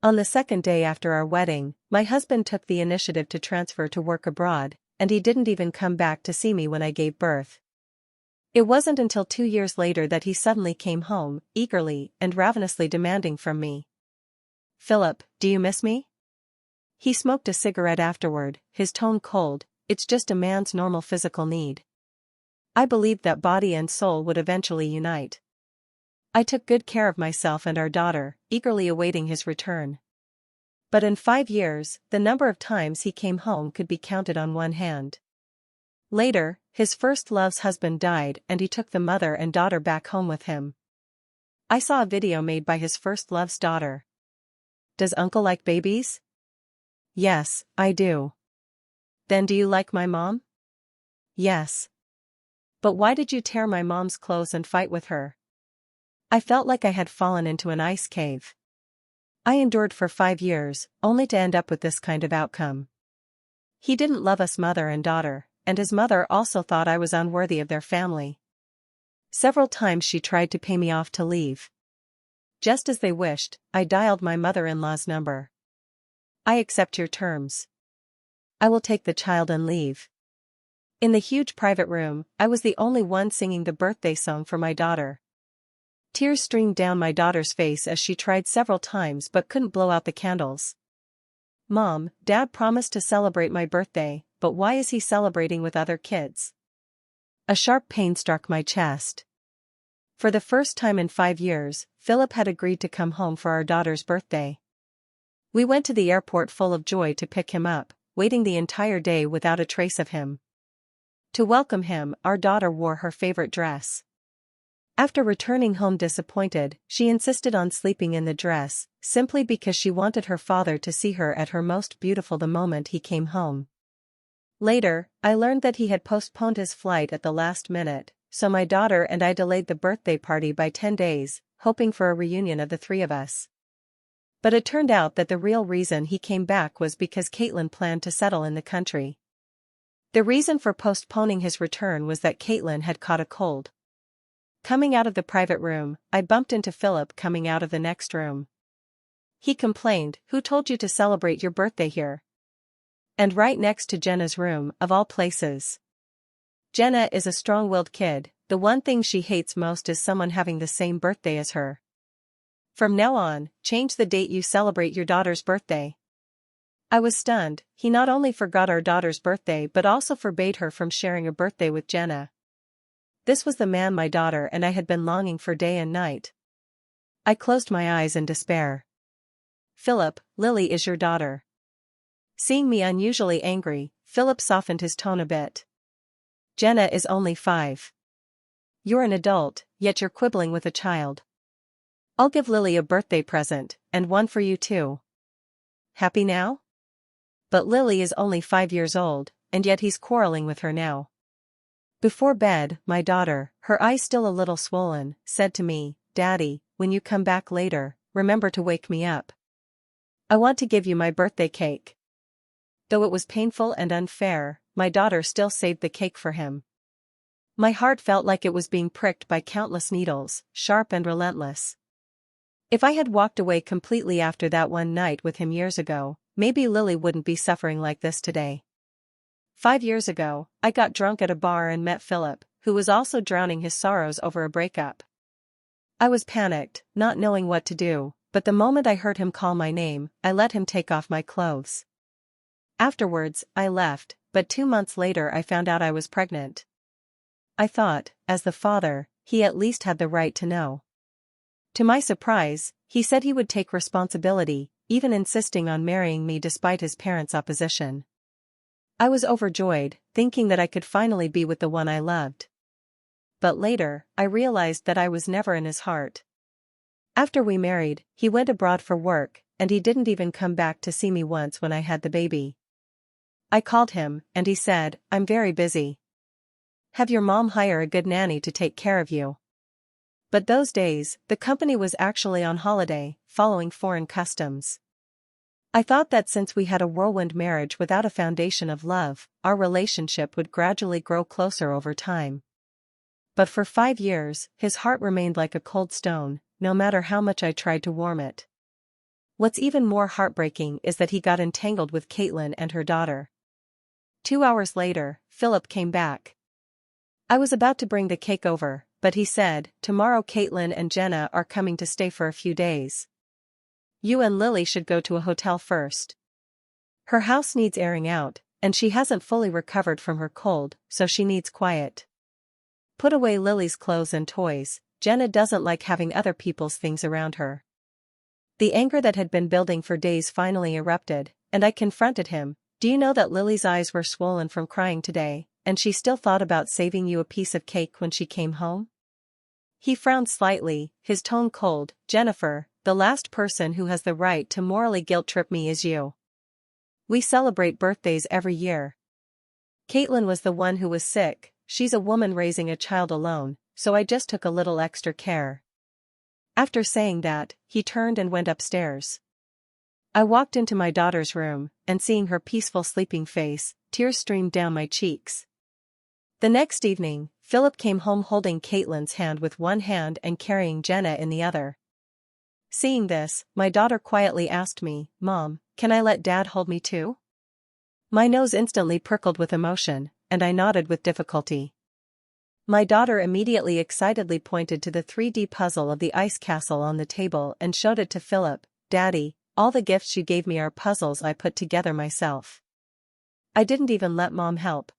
On the second day after our wedding, my husband took the initiative to transfer to work abroad, and he didn't even come back to see me when I gave birth. It wasn't until 2 years later that he suddenly came home, eagerly and ravenously demanding from me. "Philip, do you miss me?" He smoked a cigarette afterward, his tone cold. "It's just a man's normal physical need." I believed that body and soul would eventually unite. I took good care of myself and our daughter, eagerly awaiting his return. But in 5 years, the number of times he came home could be counted on one hand. Later, his first love's husband died and he took the mother and daughter back home with him. I saw a video made by his first love's daughter. "Does uncle like babies?" "Yes, I do." "Then do you like my mom?" "Yes." "But why did you tear my mom's clothes and fight with her?" I felt like I had fallen into an ice cave. I endured for 5 years, only to end up with this kind of outcome. He didn't love us mother and daughter, and his mother also thought I was unworthy of their family. Several times she tried to pay me off to leave. Just as they wished, I dialed my mother-in-law's number. "I accept your terms. I will take the child and leave." In the huge private room, I was the only one singing the birthday song for my daughter. Tears streamed down my daughter's face as she tried several times but couldn't blow out the candles. "Mom, Dad promised to celebrate my birthday, but why is he celebrating with other kids?" A sharp pain struck my chest. For the first time in 5 years, Philip had agreed to come home for our daughter's birthday. We went to the airport full of joy to pick him up, waiting the entire day without a trace of him. To welcome him, our daughter wore her favorite dress. After returning home disappointed, she insisted on sleeping in the dress, simply because she wanted her father to see her at her most beautiful the moment he came home. Later, I learned that he had postponed his flight at the last minute, so my daughter and I delayed the birthday party by 10 days, hoping for a reunion of the three of us. But it turned out that the real reason he came back was because Caitlin planned to settle in the country. The reason for postponing his return was that Caitlin had caught a cold. Coming out of the private room, I bumped into Philip coming out of the next room. He complained, "Who told you to celebrate your birthday here? And right next to Jenna's room, of all places." Jenna is a strong-willed kid. The one thing she hates most is someone having the same birthday as her. "From now on, change the date you celebrate your daughter's birthday." I was stunned. He not only forgot our daughter's birthday but also forbade her from sharing a birthday with Jenna. This was the man my daughter and I had been longing for day and night. I closed my eyes in despair. "Philip, Lily is your daughter." Seeing me unusually angry, Philip softened his tone a bit. "Jenna is only 5. You're an adult, yet you're quibbling with a child. I'll give Lily a birthday present, and one for you too. Happy now?" But Lily is only 5 years old, and yet he's quarreling with her now. Before bed, my daughter, her eyes still a little swollen, said to me, "Daddy, when you come back later, remember to wake me up. I want to give you my birthday cake." Though it was painful and unfair, my daughter still saved the cake for him. My heart felt like it was being pricked by countless needles, sharp and relentless. If I had walked away completely after that one night with him years ago, maybe Lily wouldn't be suffering like this today. 5 years ago, I got drunk at a bar and met Philip, who was also drowning his sorrows over a breakup. I was panicked, not knowing what to do, but the moment I heard him call my name, I let him take off my clothes. Afterwards, I left, but 2 months later I found out I was pregnant. I thought, as the father, he at least had the right to know. To my surprise, he said he would take responsibility, even insisting on marrying me despite his parents' opposition. I was overjoyed, thinking that I could finally be with the one I loved. But later, I realized that I was never in his heart. After we married, he went abroad for work, and he didn't even come back to see me once when I had the baby. I called him, and he said, "I'm very busy. Have your mom hire a good nanny to take care of you." But those days, the company was actually on holiday, following foreign customs. I thought that since we had a whirlwind marriage without a foundation of love, our relationship would gradually grow closer over time. But for 5 years, his heart remained like a cold stone, no matter how much I tried to warm it. What's even more heartbreaking is that he got entangled with Caitlin and her daughter. 2 hours later, Philip came back. I was about to bring the cake over, but he said, "Tomorrow Caitlin and Jenna are coming to stay for a few days. You and Lily should go to a hotel first. Her house needs airing out, and she hasn't fully recovered from her cold, so she needs quiet. Put away Lily's clothes and toys. Jenna doesn't like having other people's things around her." The anger that had been building for days finally erupted, and I confronted him. "Do you know that Lily's eyes were swollen from crying today, and she still thought about saving you a piece of cake when she came home?" He frowned slightly, his tone cold. "Jennifer, the last person who has the right to morally guilt-trip me is you. We celebrate birthdays every year. Caitlin was the one who was sick, she's a woman raising a child alone, so I just took a little extra care." After saying that, he turned and went upstairs. I walked into my daughter's room, and seeing her peaceful sleeping face, tears streamed down my cheeks. The next evening, Philip came home holding Caitlin's hand with one hand and carrying Jenna in the other. Seeing this, my daughter quietly asked me, "Mom, can I let Dad hold me too?" My nose instantly prickled with emotion, and I nodded with difficulty. My daughter immediately excitedly pointed to the 3D puzzle of the ice castle on the table and showed it to Philip. "Daddy, all the gifts you gave me are puzzles I put together myself. I didn't even let Mom help."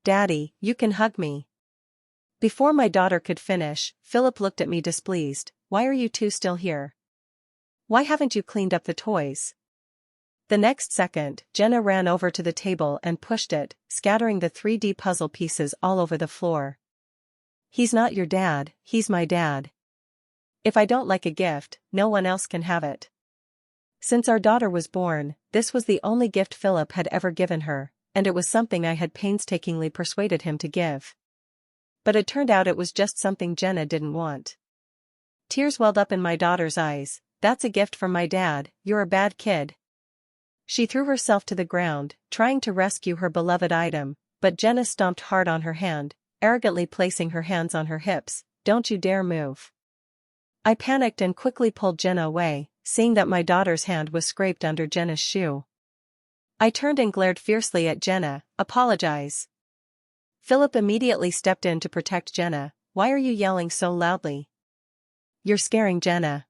"Daddy, you can hug me." Before my daughter could finish, Philip looked at me displeased. "Why are you two still here? Why haven't you cleaned up the toys?" The next second, Jenna ran over to the table and pushed it, scattering the 3D puzzle pieces all over the floor. "He's not your dad, he's my dad. If I don't like a gift, no one else can have it." Since our daughter was born, this was the only gift Philip had ever given her, and it was something I had painstakingly persuaded him to give. But it turned out it was just something Jenna didn't want. Tears welled up in my daughter's eyes. "That's a gift from my dad, you're a bad kid." She threw herself to the ground, trying to rescue her beloved item, but Jenna stomped hard on her hand, arrogantly placing her hands on her hips. "Don't you dare move." I panicked and quickly pulled Jenna away, seeing that my daughter's hand was scraped under Jenna's shoe. I turned and glared fiercely at Jenna. "Apologize." Philip immediately stepped in to protect Jenna. "Why are you yelling so loudly? You're scaring Jenna.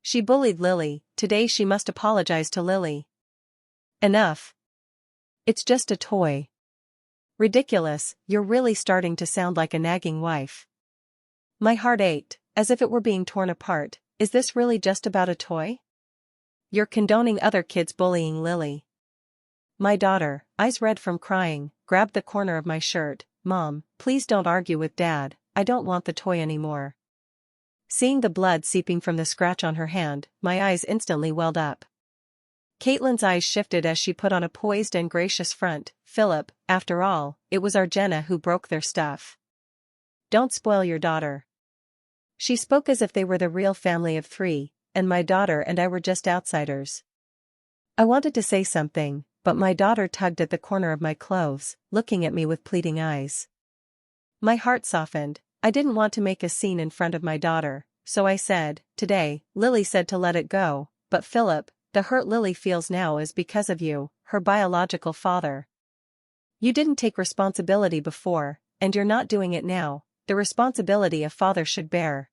She bullied Lily, today she must apologize to Lily." "Enough. It's just a toy." "Ridiculous, you're really starting to sound like a nagging wife." My heart ached, as if it were being torn apart. Is this really just about a toy? You're condoning other kids bullying Lily. My daughter, eyes red from crying, grabbed the corner of my shirt. "Mom, please don't argue with Dad, I don't want the toy anymore." Seeing the blood seeping from the scratch on her hand, my eyes instantly welled up. Caitlin's eyes shifted as she put on a poised and gracious front. "Philip, after all, it was our Jenna who broke their stuff. Don't spoil your daughter." She spoke as if they were the real family of three, and my daughter and I were just outsiders. I wanted to say something, but my daughter tugged at the corner of my clothes, looking at me with pleading eyes. My heart softened. I didn't want to make a scene in front of my daughter, so I said, "Today, Lily said to let it go, but Philip, the hurt Lily feels now is because of you, her biological father. You didn't take responsibility before, and you're not doing it now, the responsibility a father should bear."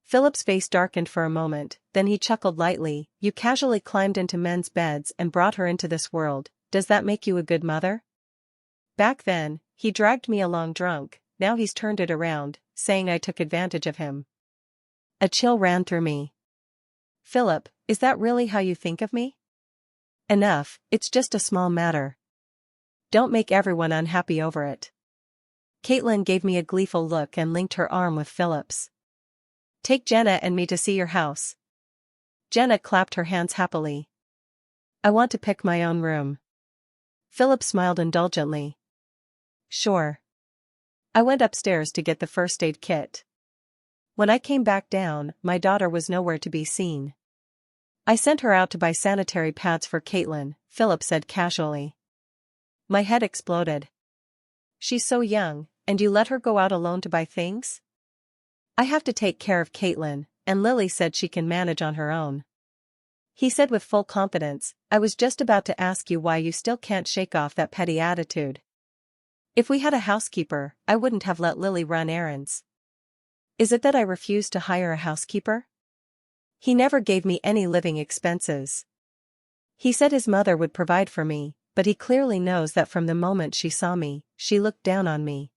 Philip's face darkened for a moment, then he chuckled lightly. "You casually climbed into men's beds and brought her into this world, does that make you a good mother? Back then, he dragged me along drunk, now he's turned it around, saying I took advantage of him." A chill ran through me. "Philip, is that really how you think of me?" "Enough, it's just a small matter. Don't make everyone unhappy over it." Caitlin gave me a gleeful look and linked her arm with Philip's. "Take Jenna and me to see your house." Jenna clapped her hands happily. "I want to pick my own room." Philip smiled indulgently. "Sure." I went upstairs to get the first aid kit. When I came back down, my daughter was nowhere to be seen. "I sent her out to buy sanitary pads for Caitlin," Philip said casually. My head exploded. "She's so young, and you let her go out alone to buy things?" "I have to take care of Caitlin, and Lily said she can manage on her own." He said with full confidence, "I was just about to ask you why you still can't shake off that petty attitude. If we had a housekeeper, I wouldn't have let Lily run errands. Is it that I refused to hire a housekeeper? He never gave me any living expenses. He said his mother would provide for me, but he clearly knows that from the moment she saw me, she looked down on me.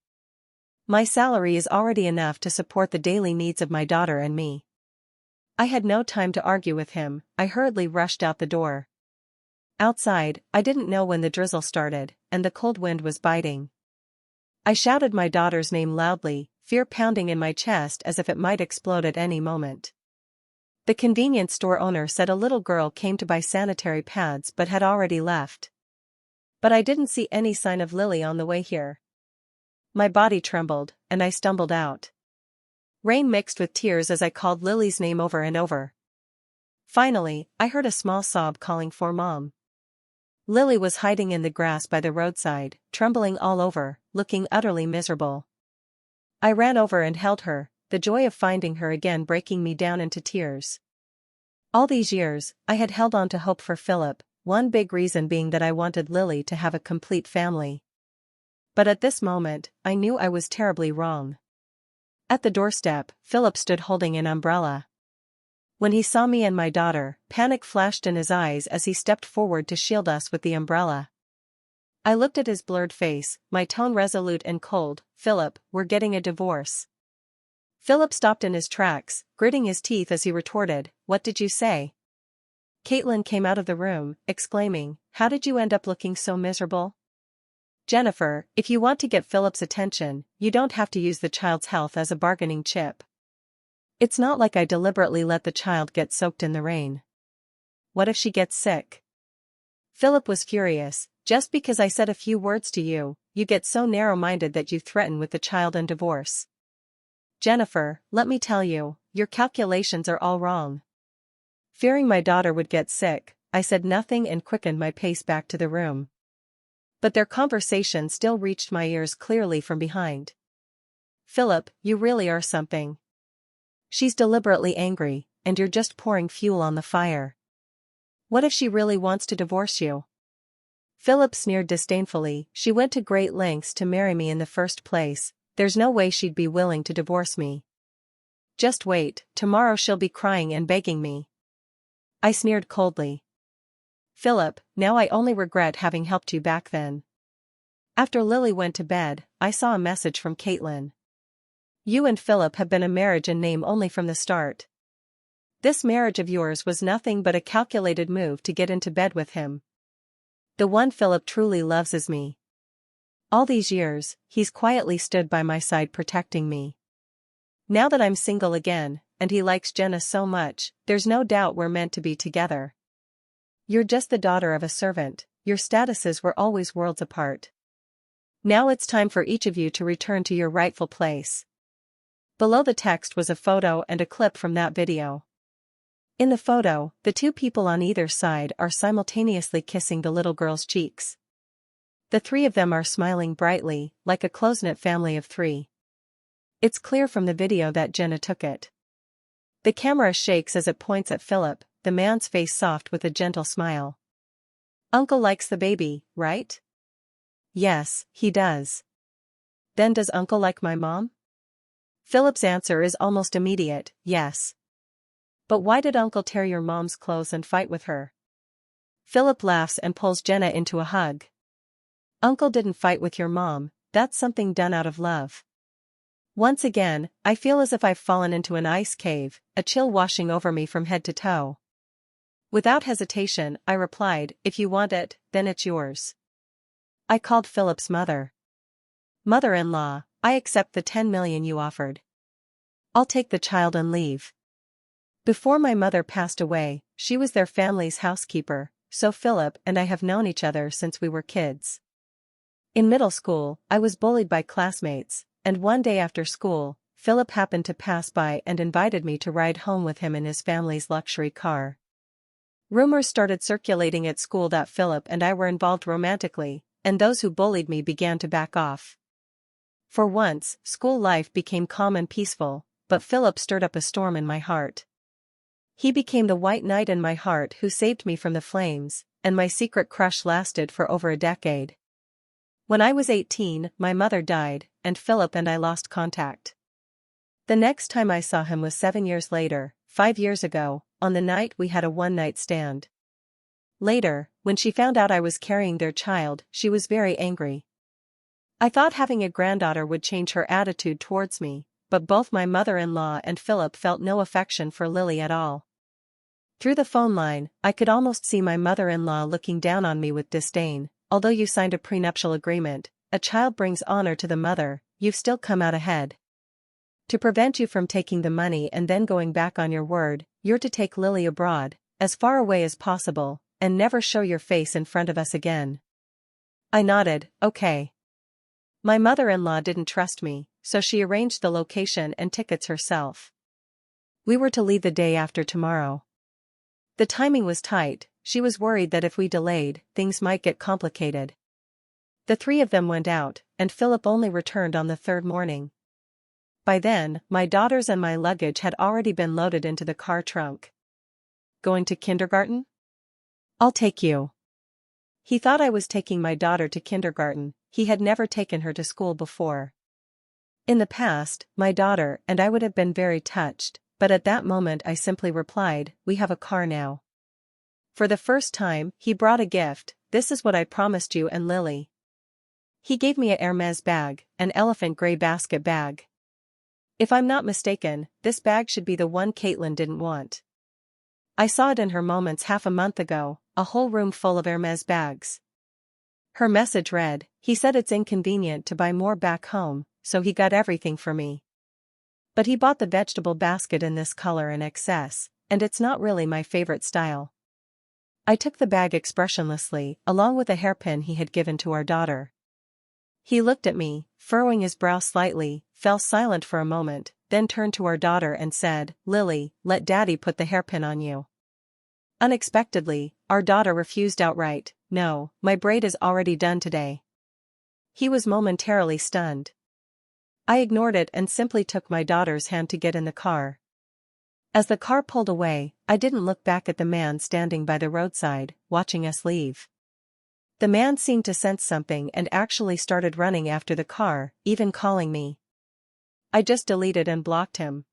My salary is already enough to support the daily needs of my daughter and me." I had no time to argue with him. I hurriedly rushed out the door. Outside, I didn't know when the drizzle started, and the cold wind was biting. I shouted my daughter's name loudly, fear pounding in my chest as if it might explode at any moment. The convenience store owner said a little girl came to buy sanitary pads but had already left. But I didn't see any sign of Lily on the way here. My body trembled, and I stumbled out. Rain mixed with tears as I called Lily's name over and over. Finally, I heard a small sob calling for Mom. Lily was hiding in the grass by the roadside, trembling all over, looking utterly miserable. I ran over and held her, the joy of finding her again breaking me down into tears. All these years, I had held on to hope for Philip, one big reason being that I wanted Lily to have a complete family. But at this moment, I knew I was terribly wrong. At the doorstep, Philip stood holding an umbrella. When he saw me and my daughter, panic flashed in his eyes as he stepped forward to shield us with the umbrella. I looked at his blurred face, my tone resolute and cold. "Philip, we're getting a divorce." Philip stopped in his tracks, gritting his teeth as he retorted, "What did you say?" Caitlin came out of the room, exclaiming, "How did you end up looking so miserable?" "Jennifer, if you want to get Philip's attention, you don't have to use the child's health as a bargaining chip. It's not like I deliberately let the child get soaked in the rain. What if she gets sick?" Philip was furious. "Just because I said a few words to you, you get so narrow-minded that you threaten with the child and divorce. Jennifer, let me tell you, your calculations are all wrong." Fearing my daughter would get sick, I said nothing and quickened my pace back to the room. But their conversation still reached my ears clearly from behind. "Philip, you really are something. She's deliberately angry, and you're just pouring fuel on the fire. What if she really wants to divorce you?" Philip sneered disdainfully. "She went to great lengths to marry me in the first place. There's no way she'd be willing to divorce me. Just wait, tomorrow she'll be crying and begging me." I sneered coldly. "Philip, now I only regret having helped you back then." After Lily went to bed, I saw a message from Caitlin. "You and Philip have been a marriage in name only from the start. This marriage of yours was nothing but a calculated move to get into bed with him. The one Philip truly loves is me. All these years, he's quietly stood by my side protecting me. Now that I'm single again, and he likes Jenna so much, there's no doubt we're meant to be together. You're just the daughter of a servant, your statuses were always worlds apart. Now it's time for each of you to return to your rightful place." Below the text was a photo and a clip from that video. In the photo, the two people on either side are simultaneously kissing the little girl's cheeks. The three of them are smiling brightly, like a close-knit family of three. It's clear from the video that Jenna took it. The camera shakes as it points at Philip, the man's face soft with a gentle smile. "Uncle likes the baby, right?" "Yes, he does." "Then does Uncle like my mom?" Philip's answer is almost immediate, "Yes." "But why did Uncle tear your mom's clothes and fight with her?" Philip laughs and pulls Jenna into a hug. "Uncle didn't fight with your mom, that's something done out of love." Once again, I feel as if I've fallen into an ice cave, a chill washing over me from head to toe. Without hesitation, I replied, "If you want it, then it's yours." I called Philip's mother. "Mother-in-law, I accept the 10 million you offered. I'll take the child and leave." Before my mother passed away, she was their family's housekeeper, so Philip and I have known each other since we were kids. In middle school, I was bullied by classmates, and one day after school, Philip happened to pass by and invited me to ride home with him in his family's luxury car. Rumors started circulating at school that Philip and I were involved romantically, and those who bullied me began to back off. For once, school life became calm and peaceful, but Philip stirred up a storm in my heart. He became the white knight in my heart who saved me from the flames, and my secret crush lasted for over a decade. When I was 18, my mother died, and Philip and I lost contact. The next time I saw him was 7 years later, 5 years ago, on the night we had a one-night stand. Later, when she found out I was carrying their child, she was very angry. I thought having a granddaughter would change her attitude towards me, but both my mother-in-law and Philip felt no affection for Lily at all. Through the phone line, I could almost see my mother-in-law looking down on me with disdain. Although you signed a prenuptial agreement, a child brings honor to the mother, you've still come out ahead. To prevent you from taking the money and then going back on your word, you're to take Lily abroad, as far away as possible, and never show your face in front of us again. I nodded, okay. My mother-in-law didn't trust me, so she arranged the location and tickets herself. We were to leave the day after tomorrow. The timing was tight. She was worried that if we delayed, things might get complicated. The three of them went out, and Philip only returned on the third morning. By then, my daughters and my luggage had already been loaded into the car trunk. Going to kindergarten? I'll take you. He thought I was taking my daughter to kindergarten. He had never taken her to school before. In the past, my daughter and I would have been very touched, but at that moment I simply replied, "We have a car now." For the first time, he brought a gift. "This is what I promised you and Lily." He gave me a Hermes bag, an elephant gray basket bag. If I'm not mistaken, this bag should be the one Caitlin didn't want. I saw it in her Moments half a month ago, a whole room full of Hermes bags. Her message read, "He said it's inconvenient to buy more back home, so he got everything for me. But he bought the vegetable basket in this color and excess, and it's not really my favorite style." I took the bag expressionlessly, along with a hairpin he had given to our daughter. He looked at me, furrowing his brow slightly, fell silent for a moment, then turned to our daughter and said, "Lily, let Daddy put the hairpin on you." Unexpectedly, our daughter refused outright, "No, my braid is already done today." He was momentarily stunned. I ignored it and simply took my daughter's hand to get in the car. As the car pulled away, I didn't look back at the man standing by the roadside, watching us leave. The man seemed to sense something and actually started running after the car, even calling me. I just deleted and blocked him.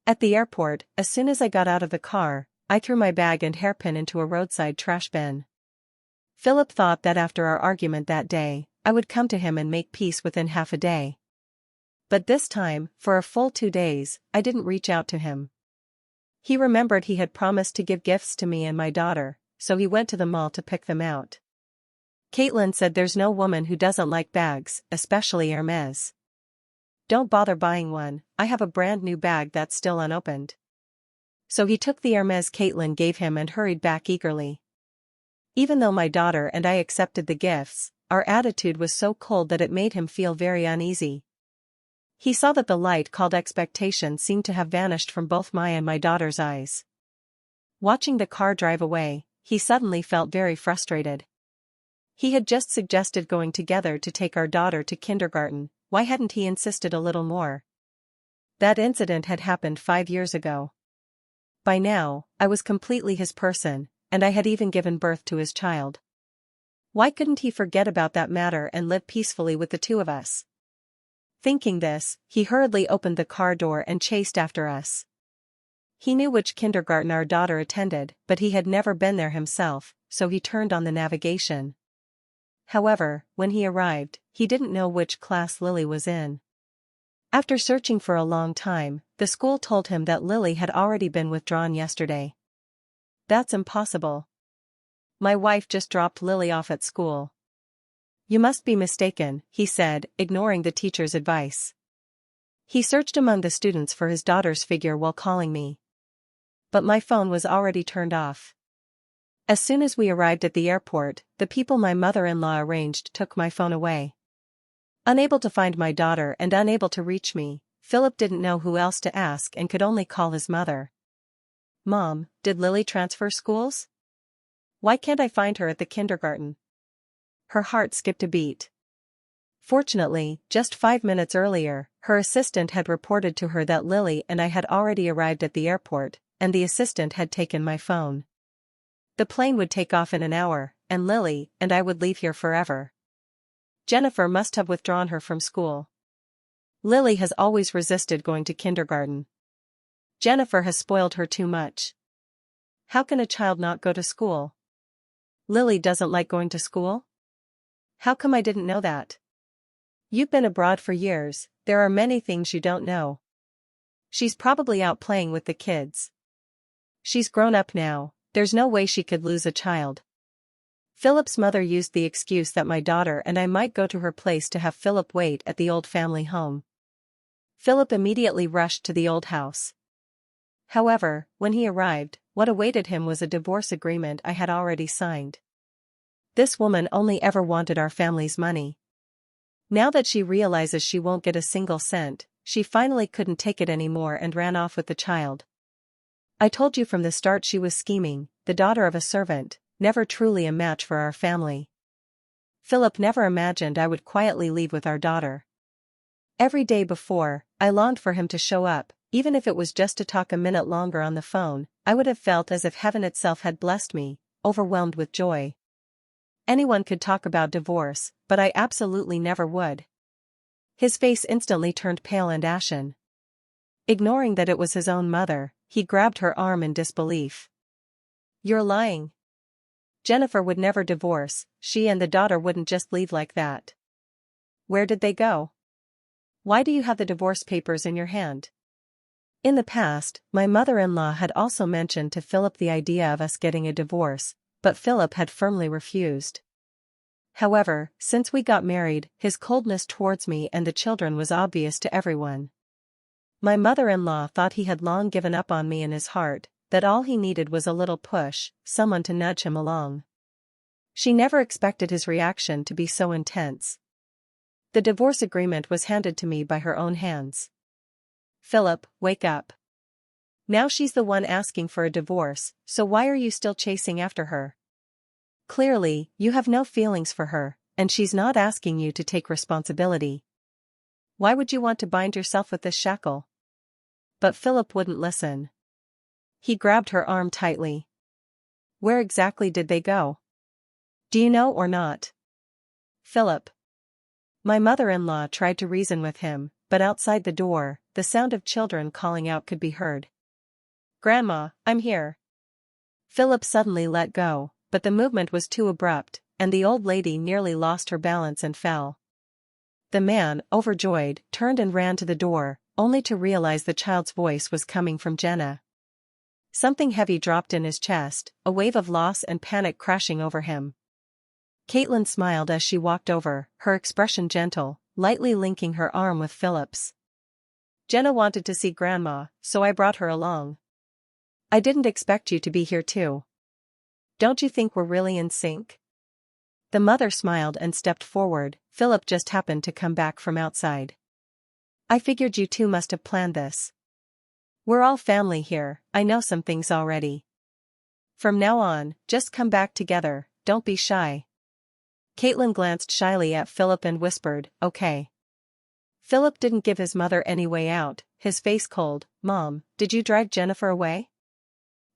At the airport, as soon as I got out of the car, I threw my bag and hairpin into a roadside trash bin. Philip thought that after our argument that day, I would come to him and make peace within half a day. But this time, for a full 2 days, I didn't reach out to him. He remembered he had promised to give gifts to me and my daughter, so he went to the mall to pick them out. Caitlin said there's no woman who doesn't like bags, especially Hermes. Don't bother buying one, I have a brand new bag that's still unopened. So he took the Hermes Caitlin gave him and hurried back eagerly. Even though my daughter and I accepted the gifts, our attitude was so cold that it made him feel very uneasy. He saw that the light called expectation seemed to have vanished from both my and my daughter's eyes. Watching the car drive away, he suddenly felt very frustrated. He had just suggested going together to take our daughter to kindergarten. Why hadn't he insisted a little more? That incident had happened 5 years ago. By now, I was completely his person, and I had even given birth to his child. Why couldn't he forget about that matter and live peacefully with the two of us? Thinking this, he hurriedly opened the car door and chased after us. He knew which kindergarten our daughter attended, but he had never been there himself, so he turned on the navigation. However, when he arrived, he didn't know which class Lily was in. After searching for a long time, the school told him that Lily had already been withdrawn yesterday. That's impossible. My wife just dropped Lily off at school. You must be mistaken, he said, ignoring the teacher's advice. He searched among the students for his daughter's figure while calling me. But my phone was already turned off. As soon as we arrived at the airport, the people my mother-in-law arranged took my phone away. Unable to find my daughter and unable to reach me, Philip didn't know who else to ask and could only call his mother. "Mom, did Lily transfer schools? Why can't I find her at the kindergarten?" Her heart skipped a beat. Fortunately, just 5 minutes earlier, her assistant had reported to her that Lily and I had already arrived at the airport, and the assistant had taken my phone. The plane would take off in an hour, and Lily and I would leave here forever. Jennifer must have withdrawn her from school. Lily has always resisted going to kindergarten. Jennifer has spoiled her too much. How can a child not go to school? Lily doesn't like going to school? How come I didn't know that? You've been abroad for years, there are many things you don't know. She's probably out playing with the kids. She's grown up now, there's no way she could lose a child. Philip's mother used the excuse that my daughter and I might go to her place to have Philip wait at the old family home. Philip immediately rushed to the old house. However, when he arrived, what awaited him was a divorce agreement I had already signed. This woman only ever wanted our family's money. Now that she realizes she won't get a single cent, she finally couldn't take it anymore and ran off with the child. I told you from the start she was scheming, the daughter of a servant, never truly a match for our family. Philip never imagined I would quietly leave with our daughter. Every day before, I longed for him to show up, even if it was just to talk a minute longer on the phone. I would have felt as if heaven itself had blessed me, overwhelmed with joy. Anyone could talk about divorce, but I absolutely never would. His face instantly turned pale and ashen. Ignoring that it was his own mother, he grabbed her arm in disbelief. You're lying. Jennifer would never divorce, she and the daughter wouldn't just leave like that. Where did they go? Why do you have the divorce papers in your hand? In the past, my mother-in-law had also mentioned to Philip the idea of us getting a divorce, but Philip had firmly refused. However, since we got married, his coldness towards me and the children was obvious to everyone. My mother-in-law thought he had long given up on me in his heart, that all he needed was a little push, someone to nudge him along. She never expected his reaction to be so intense. The divorce agreement was handed to me by her own hands. Philip, wake up. Now she's the one asking for a divorce, so why are you still chasing after her? Clearly, you have no feelings for her, and she's not asking you to take responsibility. Why would you want to bind yourself with this shackle? But Philip wouldn't listen. He grabbed her arm tightly. Where exactly did they go? Do you know or not? Philip. My mother-in-law tried to reason with him, but outside the door, the sound of children calling out could be heard. Grandma, I'm here. Philip suddenly let go, but the movement was too abrupt, and the old lady nearly lost her balance and fell. The man, overjoyed, turned and ran to the door, only to realize the child's voice was coming from Jenna. Something heavy dropped in his chest, a wave of loss and panic crashing over him. Caitlin smiled as she walked over, her expression gentle, lightly linking her arm with Philip's. Jenna wanted to see Grandma, so I brought her along. I didn't expect you to be here too. Don't you think we're really in sync? The mother smiled and stepped forward. Philip just happened to come back from outside. I figured you two must have planned this. We're all family here, I know some things already. From now on, just come back together, don't be shy. Caitlin glanced shyly at Philip and whispered, okay. Philip didn't give his mother any way out, his face cold. Mom, did you drive Jennifer away?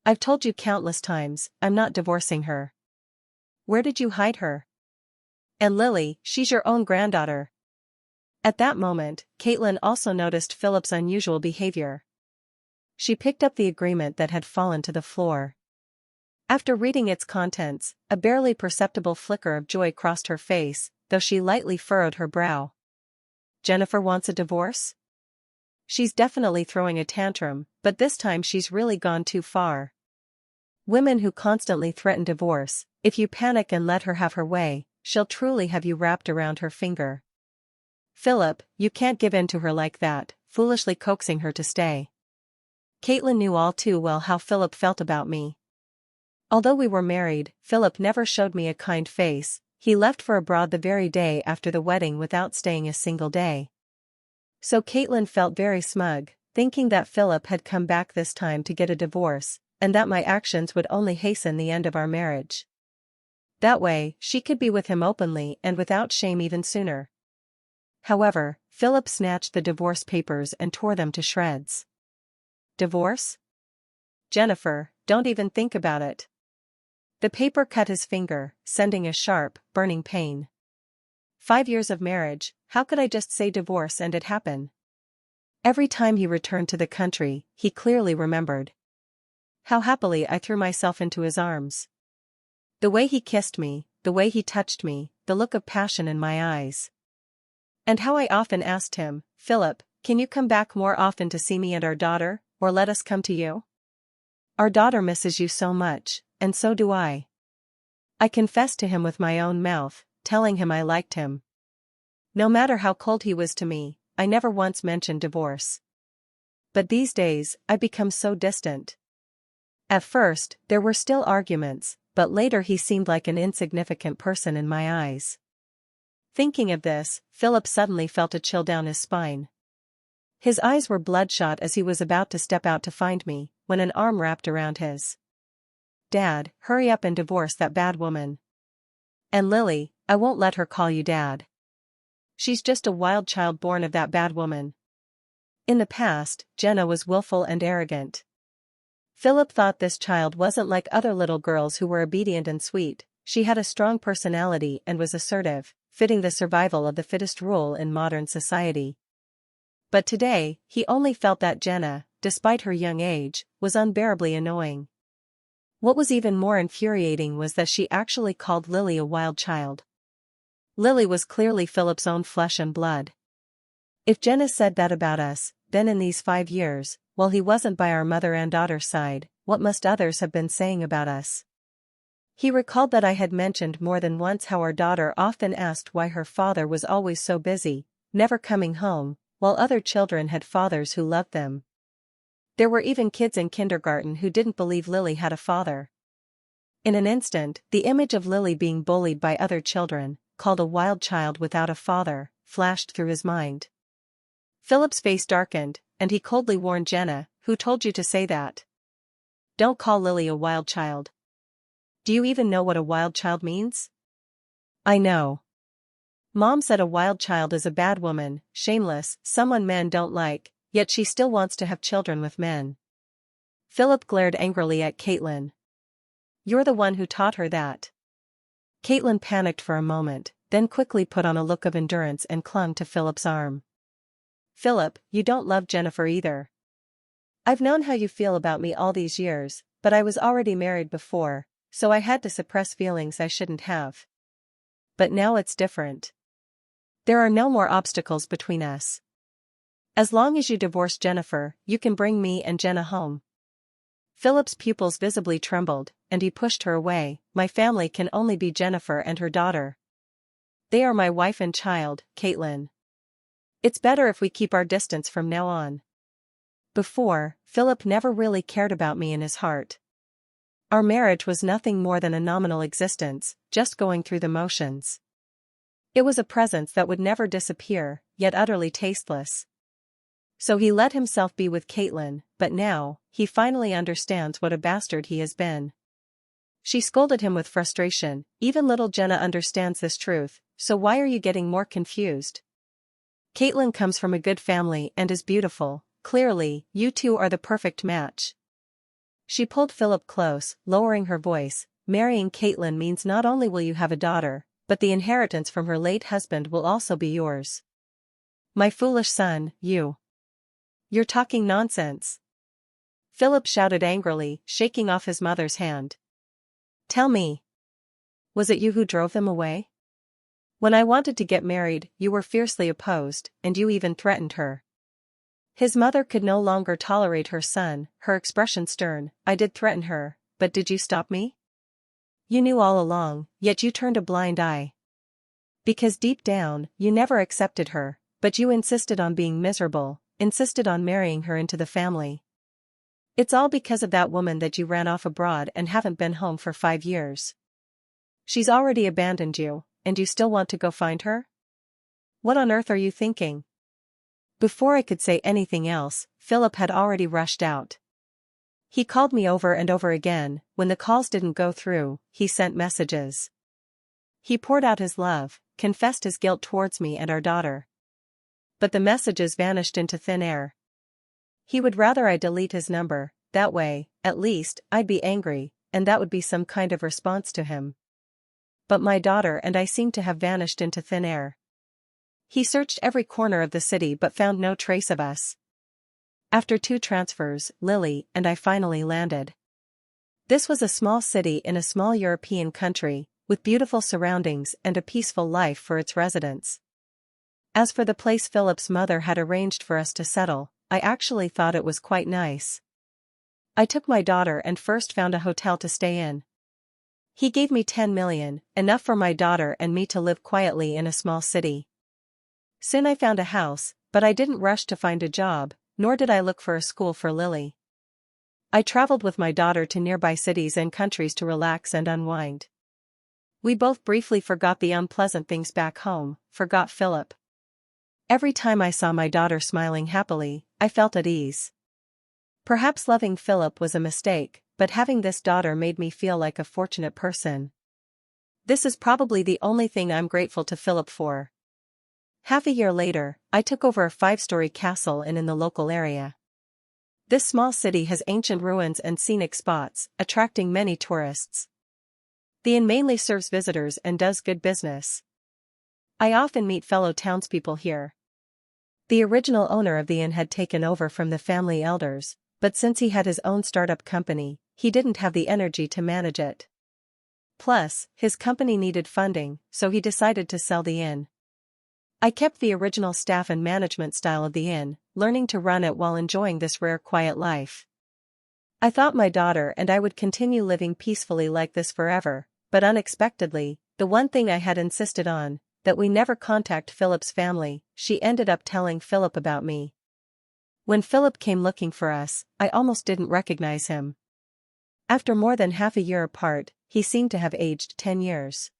I've told you countless times, I'm not divorcing her. Where did you hide her? And Lily, she's your own granddaughter. At that moment, Caitlin also noticed Philip's unusual behavior. She picked up the agreement that had fallen to the floor. After reading its contents, a barely perceptible flicker of joy crossed her face, though she lightly furrowed her brow. Jennifer wants a divorce? She's definitely throwing a tantrum, but this time she's really gone too far. Women who constantly threaten divorce, if you panic and let her have her way, she'll truly have you wrapped around her finger. Philip, you can't give in to her like that, foolishly coaxing her to stay. Caitlin knew all too well how Philip felt about me. Although we were married, Philip never showed me a kind face. He left for abroad the very day after the wedding without staying a single day. So Caitlin felt very smug, thinking that Philip had come back this time to get a divorce, and that my actions would only hasten the end of our marriage. That way, she could be with him openly and without shame even sooner. However, Philip snatched the divorce papers and tore them to shreds. Divorce? Jennifer, don't even think about it. The paper cut his finger, sending a sharp, burning pain. 5 years of marriage, how could I just say divorce and it happen? Every time he returned to the country, he clearly remembered how happily I threw myself into his arms. The way he kissed me, the way he touched me, the look of passion in my eyes. And how I often asked him, Philip, can you come back more often to see me and our daughter, or let us come to you? Our daughter misses you so much, and so do I. I confessed to him with my own mouth, telling him I liked him. No matter how cold he was to me, I never once mentioned divorce. But these days, I've become so distant. At first, there were still arguments, but later he seemed like an insignificant person in my eyes. Thinking of this, Philip suddenly felt a chill down his spine. His eyes were bloodshot as he was about to step out to find me, when an arm wrapped around his. Dad, hurry up and divorce that bad woman. And Lily, I won't let her call you Dad. She's just a wild child born of that bad woman. In the past, Jenna was willful and arrogant. Philip thought this child wasn't like other little girls who were obedient and sweet. She had a strong personality and was assertive, fitting the survival of the fittest rule in modern society. But today, he only felt that Jenna, despite her young age, was unbearably annoying. What was even more infuriating was that she actually called Lily a wild child. Lily was clearly Philip's own flesh and blood. If Jenna said that about us, then in these 5 years, while he wasn't by our mother and daughter's side, what must others have been saying about us? He recalled that I had mentioned more than once how our daughter often asked why her father was always so busy, never coming home, while other children had fathers who loved them. There were even kids in kindergarten who didn't believe Lily had a father. In an instant, the image of Lily being bullied by other children, called a wild child without a father, flashed through his mind. Philip's face darkened, and he coldly warned Jenna, who told you to say that? Don't call Lily a wild child. Do you even know what a wild child means? I know. Mom said a wild child is a bad woman, shameless, someone men don't like, yet she still wants to have children with men. Philip glared angrily at Caitlin. You're the one who taught her that. Caitlin panicked for a moment, then quickly put on a look of endurance and clung to Philip's arm. Philip, you don't love Jennifer either. I've known how you feel about me all these years, but I was already married before, so I had to suppress feelings I shouldn't have. But now it's different. There are no more obstacles between us. As long as you divorce Jennifer, you can bring me and Jenna home. Philip's pupils visibly trembled, and he pushed her away. My family can only be Jennifer and her daughter. They are my wife and child, Caitlin. It's better if we keep our distance from now on. Before, Philip never really cared about me in his heart. Our marriage was nothing more than a nominal existence, just going through the motions. It was a presence that would never disappear, yet utterly tasteless. So he let himself be with Caitlin, but now, he finally understands what a bastard he has been. She scolded him with frustration. Even little Jenna understands this truth, so why are you getting more confused? Caitlin comes from a good family and is beautiful. Clearly, you two are the perfect match. She pulled Philip close, lowering her voice. Marrying Caitlin means not only will you have a daughter, but the inheritance from her late husband will also be yours. My foolish son, You're talking nonsense. Philip shouted angrily, shaking off his mother's hand. Tell me. Was it you who drove them away? When I wanted to get married, you were fiercely opposed, and you even threatened her. His mother could no longer tolerate her son, her expression stern. I did threaten her, but did you stop me? You knew all along, yet you turned a blind eye. Because deep down, you never accepted her, but you insisted on being miserable, insisted on marrying her into the family. It's all because of that woman that you ran off abroad and haven't been home for 5 years. She's already abandoned you, and you still want to go find her? What on earth are you thinking? Before I could say anything else, Philip had already rushed out. He called me over and over again. When the calls didn't go through, he sent messages. He poured out his love, confessed his guilt towards me and our daughter. But the messages vanished into thin air. He would rather I delete his number, that way, at least, I'd be angry, and that would be some kind of response to him. But my daughter and I seemed to have vanished into thin air. He searched every corner of the city but found no trace of us. After 2 transfers, Lily and I finally landed. This was a small city in a small European country, with beautiful surroundings and a peaceful life for its residents. As for the place Philip's mother had arranged for us to settle, I actually thought it was quite nice. I took my daughter and first found a hotel to stay in. He gave me 10 million, enough for my daughter and me to live quietly in a small city. Soon I found a house, but I didn't rush to find a job, nor did I look for a school for Lily. I traveled with my daughter to nearby cities and countries to relax and unwind. We both briefly forgot the unpleasant things back home, forgot Philip. Every time I saw my daughter smiling happily, I felt at ease. Perhaps loving Philip was a mistake, but having this daughter made me feel like a fortunate person. This is probably the only thing I'm grateful to Philip for. Half a year later, I took over a 5-story castle in the local area. This small city has ancient ruins and scenic spots, attracting many tourists. The inn mainly serves visitors and does good business. I often meet fellow townspeople here. The original owner of the inn had taken over from the family elders, but since he had his own startup company, he didn't have the energy to manage it. Plus, his company needed funding, so he decided to sell the inn. I kept the original staff and management style of the inn, learning to run it while enjoying this rare quiet life. I thought my daughter and I would continue living peacefully like this forever, but unexpectedly, the one thing I had insisted on, that we never contact Philip's family, she ended up telling Philip about me. When Philip came looking for us, I almost didn't recognize him. After more than half a year apart, he seemed to have aged 10 years.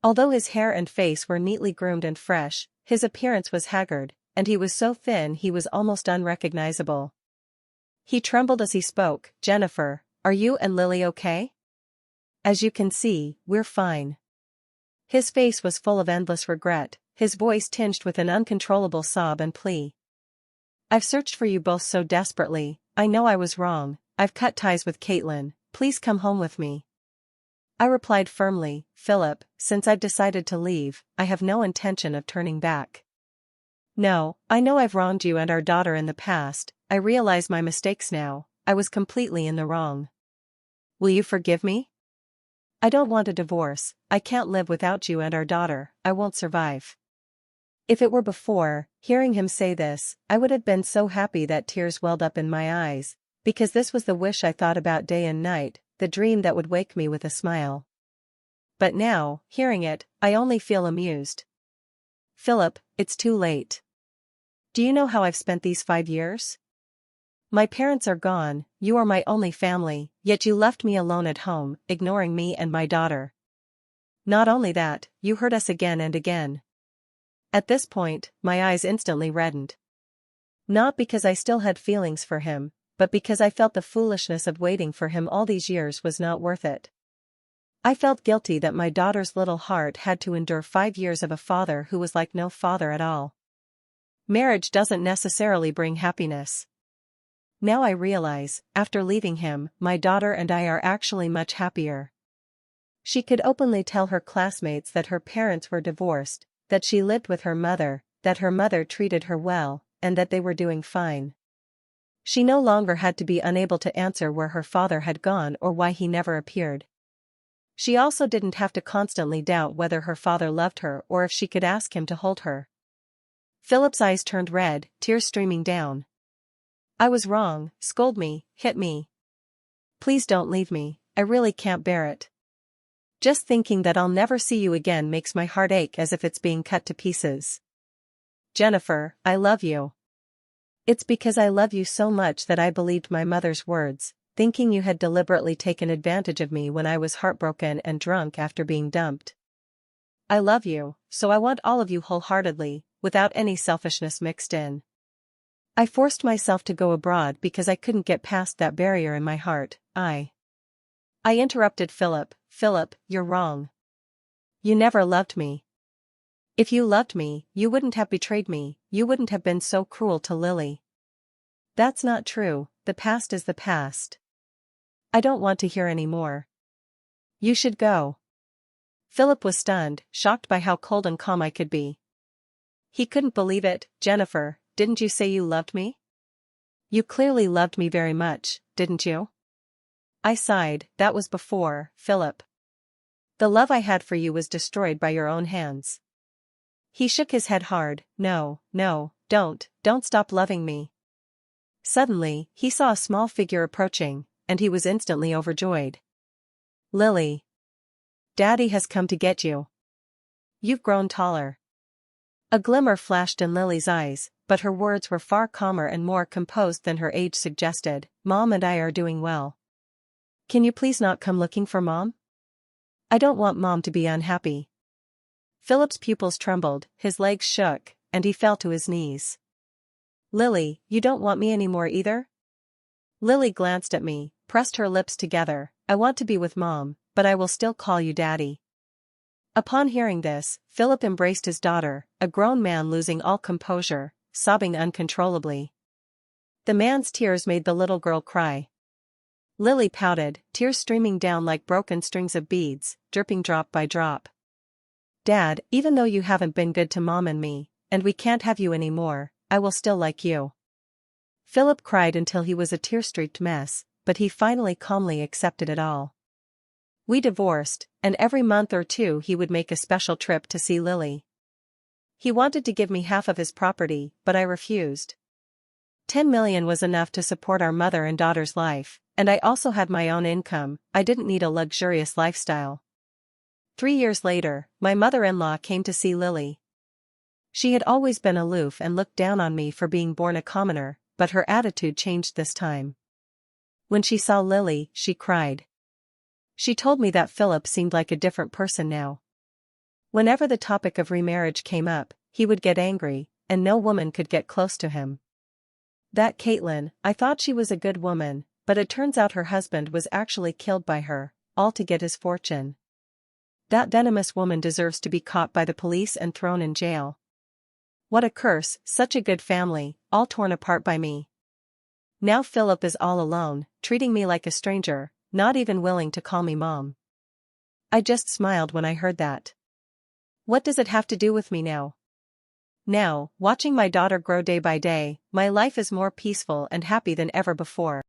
Although his hair and face were neatly groomed and fresh, his appearance was haggard, and he was so thin he was almost unrecognizable. He trembled as he spoke. "Jennifer, are you and Lily okay?" "As you can see, we're fine." His face was full of endless regret, his voice tinged with an uncontrollable sob and plea. "I've searched for you both so desperately. I know I was wrong. I've cut ties with Caitlin. Please come home with me." I replied firmly, "Philip, since I've decided to leave, I have no intention of turning back. No, I know I've wronged you and our daughter in the past. I realize my mistakes now. I was completely in the wrong. Will you forgive me? I don't want a divorce. I can't live without you and our daughter. I won't survive." If it were before, hearing him say this, I would have been so happy that tears welled up in my eyes, because this was the wish I thought about day and night, the dream that would wake me with a smile. But now, hearing it, I only feel amused. "Philip, it's too late. Do you know how I've spent these 5 years? My parents are gone, you are my only family, yet you left me alone at home, ignoring me and my daughter. Not only that, you hurt us again and again." At this point, my eyes instantly reddened. Not because I still had feelings for him, but because I felt the foolishness of waiting for him all these years was not worth it. I felt guilty that my daughter's little heart had to endure 5 years of a father who was like no father at all. Marriage doesn't necessarily bring happiness. Now I realize, after leaving him, my daughter and I are actually much happier. She could openly tell her classmates that her parents were divorced, that she lived with her mother, that her mother treated her well, and that they were doing fine. She no longer had to be unable to answer where her father had gone or why he never appeared. She also didn't have to constantly doubt whether her father loved her or if she could ask him to hold her. Philip's eyes turned red, tears streaming down. "I was wrong, scold me, hit me. Please don't leave me, I really can't bear it. Just thinking that I'll never see you again makes my heart ache as if it's being cut to pieces. Jennifer, I love you. It's because I love you so much that I believed my mother's words, thinking you had deliberately taken advantage of me when I was heartbroken and drunk after being dumped. I love you, so I want all of you wholeheartedly, without any selfishness mixed in. I forced myself to go abroad because I couldn't get past that barrier in my heart. I interrupted Philip. "Philip, you're wrong. You never loved me. If you loved me, you wouldn't have betrayed me, you wouldn't have been so cruel to Lily." "That's not true, the past is the past. I don't want to hear any more. You should go. Philip was stunned, shocked by how cold and calm I could be. He couldn't believe it. Jennifer, didn't you say you loved me? You clearly loved me very much, didn't you? I sighed. That was before, Philip. The love I had for you was destroyed by your own hands. He shook his head hard. No, don't stop loving me. Suddenly, he saw a small figure approaching, and he was instantly overjoyed. Lily. Daddy has come to get you. You've grown taller. A glimmer flashed in Lily's eyes, but her words were far calmer and more composed than her age suggested. Mom and I are doing well. Can you please not come looking for Mom? I don't want Mom to be unhappy. Philip's pupils trembled, his legs shook, and he fell to his knees. Lily, you don't want me anymore either? Lily glanced at me, pressed her lips together. I want to be with Mom, but I will still call you Daddy. Upon hearing this, Philip embraced his daughter, a grown man losing all composure, sobbing uncontrollably. The man's tears made the little girl cry. Lily pouted, tears streaming down like broken strings of beads, dripping drop by drop. Dad, even though you haven't been good to Mom and me, and we can't have you anymore, I will still like you. Philip cried until he was a tear-streaked mess, but he finally calmly accepted it all. We divorced, and every month or two he would make a special trip to see Lily. He wanted to give me half of his property, but I refused. 10 million was enough to support our mother and daughter's life, and I also had my own income. I didn't need a luxurious lifestyle. 3 years later, my mother-in-law came to see Lily. She had always been aloof and looked down on me for being born a commoner, but her attitude changed this time. When she saw Lily, she cried. She told me that Philip seemed like a different person now. Whenever the topic of remarriage came up, he would get angry, and no woman could get close to him. That Caitlin, I thought she was a good woman, but it turns out her husband was actually killed by her, all to get his fortune. That venomous woman deserves to be caught by the police and thrown in jail. What a curse, such a good family, all torn apart by me. Now Philip is all alone, treating me like a stranger, not even willing to call me Mom. I just smiled when I heard that. What does it have to do with me now? Now, watching my daughter grow day by day, my life is more peaceful and happy than ever before.